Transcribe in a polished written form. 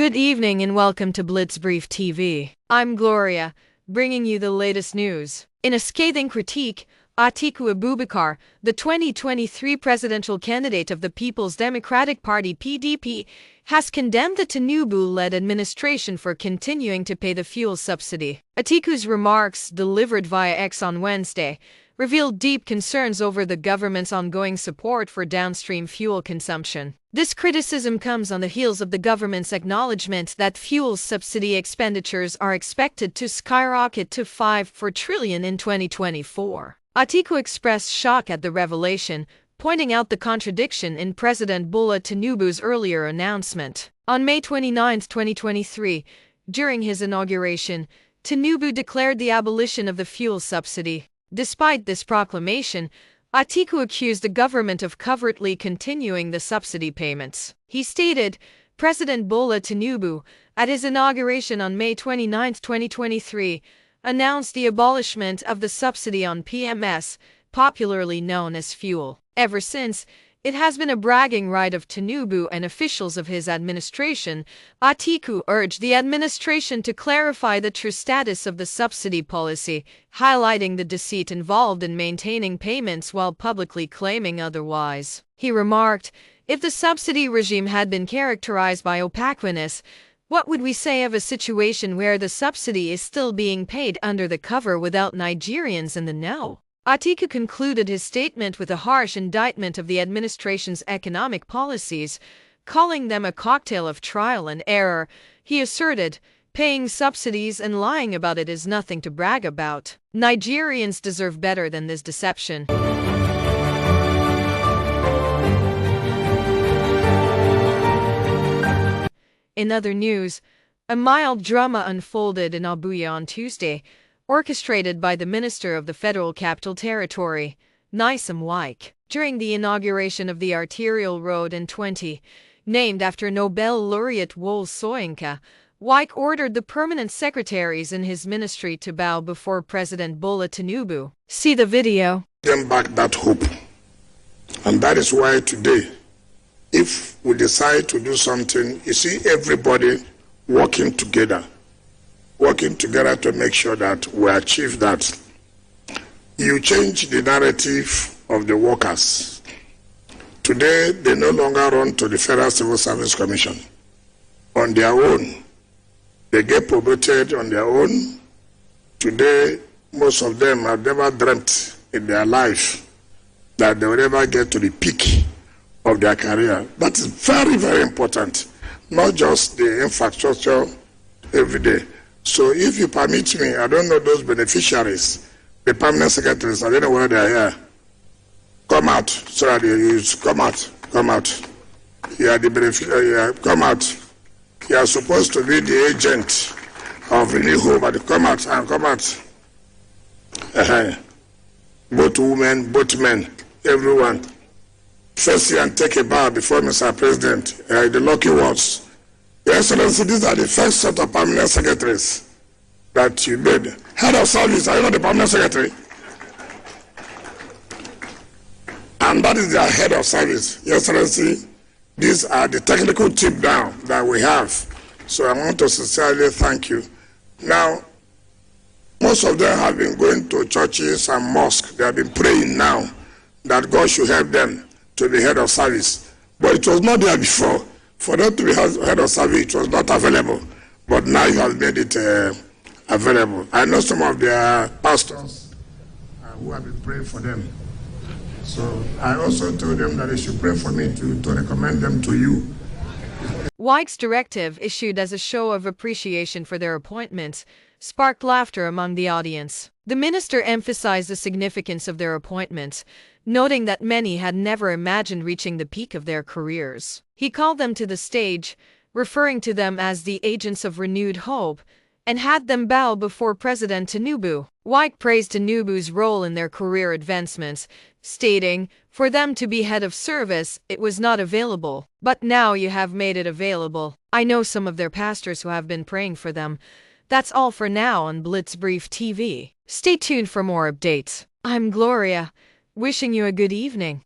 Good evening and welcome to Blitzbrief TV. I'm Gloria, bringing you the latest news. In a scathing critique, Atiku Abubakar, the 2023 presidential candidate of the People's Democratic Party (PDP), has condemned the Tinubu-led administration for continuing to pay the fuel subsidy. Atiku's remarks, delivered via X on Wednesday, revealed deep concerns over the government's ongoing support for downstream fuel consumption. This criticism comes on the heels of the government's acknowledgement that fuel subsidy expenditures are expected to skyrocket to $5.4 trillion in 2024. Atiku expressed shock at the revelation, pointing out the contradiction in President Bola Tinubu's earlier announcement. On May 29, 2023, during his inauguration, Tinubu declared the abolition of the fuel subsidy. Despite this proclamation, Atiku accused the government of covertly continuing the subsidy payments. He stated, President Bola Tinubu, at his inauguration on May 29, 2023, announced the abolishment of the subsidy on PMS, popularly known as fuel. Ever since, it has been a bragging right of Tinubu and officials of his administration. Atiku urged the administration to clarify the true status of the subsidy policy, highlighting the deceit involved in maintaining payments while publicly claiming otherwise. He remarked, if the subsidy regime had been characterized by opaqueness, what would we say of a situation where the subsidy is still being paid under the cover without Nigerians in the know? Atiku concluded his statement with a harsh indictment of the administration's economic policies, calling them a cocktail of trial and error. He asserted, paying subsidies and lying about it is nothing to brag about. Nigerians deserve better than this deception. In other news, a mild drama unfolded in Abuja on Tuesday, orchestrated by the Minister of the Federal Capital Territory, Wike. During the inauguration of the arterial road N20, named after Nobel laureate Wole Soyinka, Wike ordered the permanent secretaries in his ministry to bow before President Bola Tinubu. See the video. Them back that hope. And that is why today, if we decide to do something, you see everybody working together to make sure that we achieve that. You change the narrative of the workers. Today, they no longer run to the Federal Civil Service Commission on their own. They get promoted on their own. Today, most of them have never dreamt in their life that they will ever get to the peak of their career. That is very, very important. Not just the infrastructure every day. So if you permit me, I don't know those beneficiaries, the permanent secretaries, I don't know where they are here. Come out, so that you come out. You are the beneficiary, come out. You are supposed to be the agent of Renew Hope, but come out. Both women, both men, everyone. First year and take a bow before Mr. President, the lucky ones. Your Excellency, these are the first set of permanent secretaries that you made. Head of service, are you not the permanent secretary? And that is their head of service. Your Excellency, these are the technical team now that we have. So I want to sincerely thank you. Now, most of them have been going to churches and mosques. They have been praying now that God should help them to be head of service. But it was not there before. For them to be head of service, it was not available. But now you have made it available. I know some of their pastors who have been praying for them. So I also told them that they should pray for me to recommend them to you. Wike's directive, issued as a show of appreciation for their appointments, sparked laughter among the audience. The minister emphasized the significance of their appointments, noting that many had never imagined reaching the peak of their careers. He called them to the stage, referring to them as the agents of renewed hope, and had them bow before President Tinubu. Wike praised Tinubu's role in their career advancements, stating, for them to be head of service, it was not available. But now you have made it available. I know some of their pastors who have been praying for them. That's all for now on Blitzbrief TV. Stay tuned for more updates. I'm Gloria, wishing you a good evening.